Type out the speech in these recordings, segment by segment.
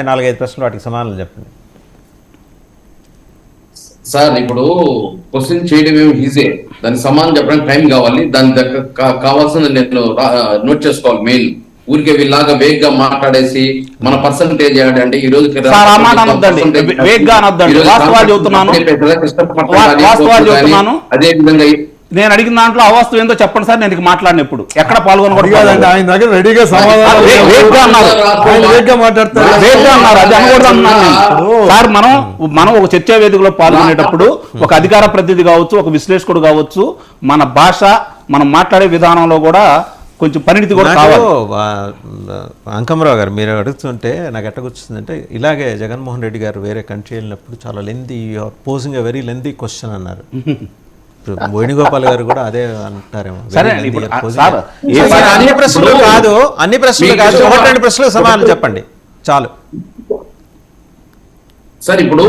4-5 ప్రశ్నలు వాటికి సమాధానం చెప్పండి సార్. ఇప్పుడు క్వశ్చన్ చేయడం ఏమి ఈజీ, దానికి సమాధానం చెప్పడానికి టైం కావాలి. దాని కావాల్సింది నేను నోట్ చేసుకోవాలి. మెయిన్ ఊరికే వీళ్ళలాగా వేగ్ గా మాట్లాడేసి మన పర్సంటేజ్ అంటే ఈ రోజు అదే విధంగా నేను అడిగిన దాంట్లో అవాస్తవం ఏందో చెప్పండి సార్. నేను మాట్లాడినప్పుడు ఎక్కడ పాల్గొనకూడదు. ఆయన దగ్గర రెడీగా సమాధానం సార్, మనం ఒక చర్చా వేదికలో పాల్గొనేటప్పుడు ఒక అధికార ప్రతినిధి కావచ్చు, ఒక విశ్లేషకుడు కావచ్చు, మన భాష మనం మాట్లాడే విధానంలో కూడా కొంచెం పరిణితి కూడా కావాలి. అంకమరావు గారు మీరు అడుగుతుంటే నాకు ఎట్ట కూర్చుందంటే, ఇలాగే జగన్మోహన్ రెడ్డి గారు వేరే కంట్రీ వెళ్ళినప్పుడు చాలా lengthy posing very lengthy question అన్నారు. వేణుగోపాల్ గారు కూడా అదే అంటారేమో. అన్ని ప్రశ్నలు కాదు, అన్ని ప్రశ్నలు కాదు, 1-2 ప్రశ్నలు సమాధానం చెప్పండి చాలు. సార్, ఇప్పుడు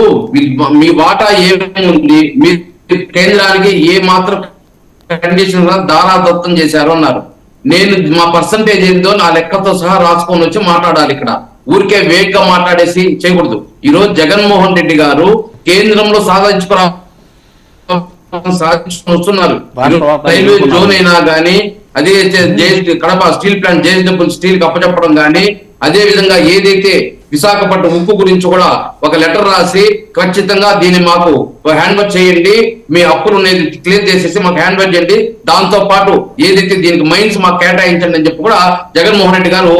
మీ వాటా ఏముంది, మీ కేంద్రానికి ఏ మాత్రం కండిషన్ దారాదత్తం చేశారు అన్నారు. నేను మా పర్సంటేజ్ ఏందో నా లెక్కతో సహా రాసుకొని వచ్చి మాట్లాడాలి. ఇక్కడ ఊరికే వేగ్గా మాట్లాడేసి చేయకూడదు. ఈ రోజు జగన్మోహన్ రెడ్డి గారు కేంద్రంలో వస్తున్నారు. రైల్వే జోన్ అయినా గానీ, అదే Kadapa steel plant JSW steel కి అప్పచెప్పడం గానీ, అదే విధంగా ఏదైతే విశాఖపట్నం ఉక్కు గురించి కూడా ఒక లెటర్ రాసి ఖచ్చితంగా దీన్ని మాకు హ్యాండ్ ఓవర్ చేయండి, మీ అప్పులు క్లియర్ చేసేసి మాకు హ్యాండ్ ఓవర్ చేయండి, దాంతో పాటు ఏదైతే దీనికి మైన్స్ మాకు కేటాయించండి అని చెప్పి కూడా జగన్మోహన్ రెడ్డి గారు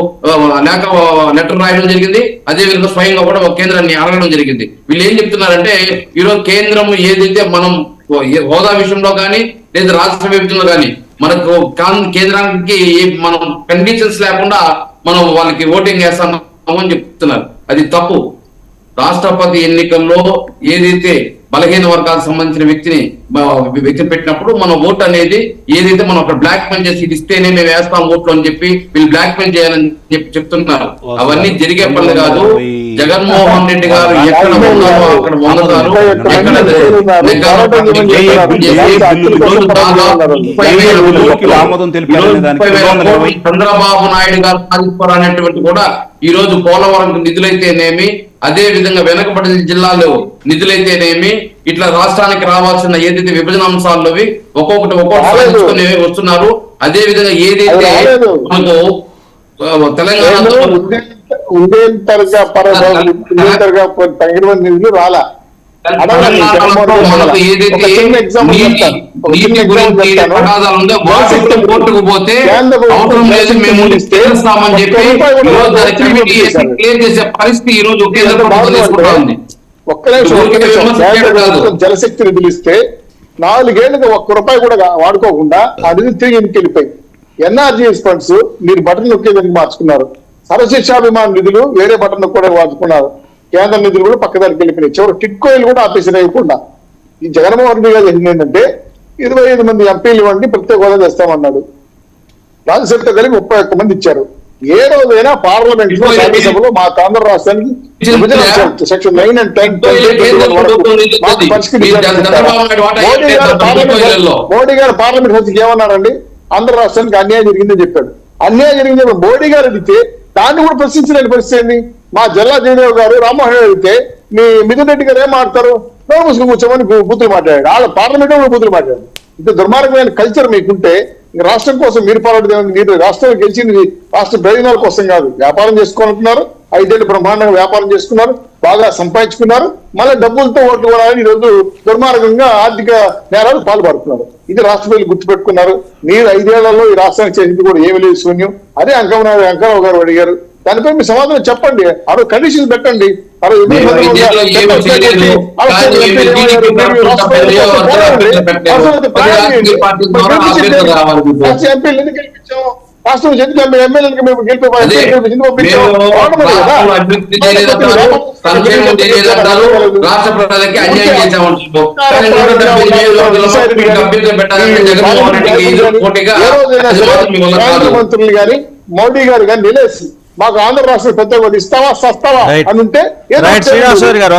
లెటర్ రాయడం జరిగింది. అదే విధంగా స్వయంగా కూడా కేంద్రాన్ని అడగడం జరిగింది. వీళ్ళు ఏం చెప్తున్నారంటే, ఈరోజు కేంద్రం ఏదైతే మనం హోదా విషయంలో కానీ లేదా రాష్ట్ర విభజనలో కానీ మనకు కేంద్రానికి మనం కండిషన్స్ లేకుండా మనం వాళ్ళకి ఓటింగ్ వేస్తాం అని చెప్తున్నారు. అది తప్పు. రాష్ట్రపతి ఎన్నికల్లో ఏదైతే బలహీన వర్గాలకు సంబంధించిన వ్యక్తిని పెట్టినప్పుడు మన ఓటు అనేది ఏదైతే మనం అక్కడ బ్లాక్ మెయిల్ చేసి ఇది ఇస్తేనే మేము వేస్తాం ఓట్లు అని చెప్పి వీళ్ళు బ్లాక్ మెయిల్ చేయాలని చెప్తున్నారు. అవన్నీ జరిగే పనులు కాదు. జగన్మోహన్ రెడ్డి గారు ఎక్కడ ఉన్నారో అక్కడ వండుతారు. చంద్రబాబు నాయుడు గారు సాధించారనేటువంటి కూడా ఈ రోజు పోలవరం నిధులైతేనేమి, అదే విధంగా వెనుకబడిన జిల్లాలో నిధులైతేనేమి, ఇట్లా రాష్ట్రానికి రావాల్సిన ఏదైతే విభజన అంశాల్లోవి ఒక్కొక్కటి సాధించుకుని వస్తున్నారు. అదే విధంగా ఏదైతే మనకు తెలంగాణలో నిధులు రాలా, కోర్టుకు పోతే చేస్తామని చెప్పి క్లియర్ చేసే పరిస్థితి ఈ రోజు కేంద్ర ప్రభుత్వం తీసుకుంటా ఉంది. జలశక్తి నిధులు ఇస్తే 4 ఏళ్ళుగా ₹1 కూడా వాడుకోకుండా ఆ నిధులు తిరిగి ఇంటికెళ్ళిపోయి ఎన్ఆర్జీఎస్ ఫండ్స్ మీరు బటన్ నొక్కేదానికి మార్చుకున్నారు. సర్వశిక్షాభిమాన నిధులు వేరే బటన్ కూడా వాడుకున్నారు. కేంద్ర నిధులు కూడా పక్కదానికి వెళ్ళిపోయినాయి. చివరి టిట్కోయిలు కూడా ఆపేసిన ఇవ్వకుండా ఈ జగన్మోహన్ రెడ్డి గారు ఏంటంటే 25 మంది ఎంపీలు ఇవ్వండి, ప్రత్యేక హోదా చేస్తామన్నాడు. రాజ్యసభతో కలిపి 31 మంది ఇచ్చారు. ఏ రోజైనా పార్లమెంట్ లో శాసనసభలో మా ఆంధ్ర రాష్ట్రానికి సెక్షన్ 9 and 10 మోడీ గారు పార్లమెంట్ సభ్యులకు ఏమన్నారండి, ఆంధ్ర రాష్ట్రానికి అన్యాయం జరిగిందని చెప్పాడు. అన్యాయం జరిగింది మోడీ గారు అడిగితే దాన్ని కూడా ప్రశ్నించలేని పరిస్థితి ఏంది? మా జిల్లా జయదేవ్ గారు రామ్మోహన్ రెడ్డి అడిగితే మీ మిథున్ రెడ్డి గారు ఏం మాట్లాడతారు, నోరు ముసుగు కూర్చోమని బూతులు మాట్లాడాడు. వాళ్ళ పార్లమెంట్ కూడా బూతులు మాట్లాడాడు. ఇంత దుర్మార్గమైన కల్చర్ మీకుంటే రాష్ట్రం కోసం మీరు పోరాడదే, మీరు రాష్ట్రం గెలిచింది రాష్ట్ర ప్రయోజనాల కోసం కాదు. వ్యాపారం చేసుకోవాలంటున్నారు, 5 ఏళ్ళు బ్రహ్మాండంగా వ్యాపారం చేసుకున్నారు, బాగా సంపాదించుకున్నారు, మళ్ళీ డబ్బులతో ఓట్లు కొనాలని ఈ రోజు దుర్మార్గంగా ఆర్థిక నేరాలు పాల్పడుతున్నారు. ఇది రాష్ట్ర ప్రజలు గుర్తుపెట్టుకున్నారు. మీరు 5 ఏళ్లలో ఈ రాష్ట్రానికి చేసింది కూడా ఏమి లేదు, శూన్యం. అదే అంకమరావు గారు అడిగారు. దానిపై మీ సమాధానం చెప్పండి. ఆ కండిషన్స్ పెట్టండి. ఎంపీలు ఎందుకు గెలిపించాము, రాష్ట్రం ఎందుకు ఎమ్మెల్యేలకు మేము మంత్రులు గాని మోడీ గారు కానీ నిలేసి మాకు ఆంధ్ర రాష్ట్ర పెద్ద ఇస్తావా సస్తావా అని ఉంటే శ్రీనివాస్ గారు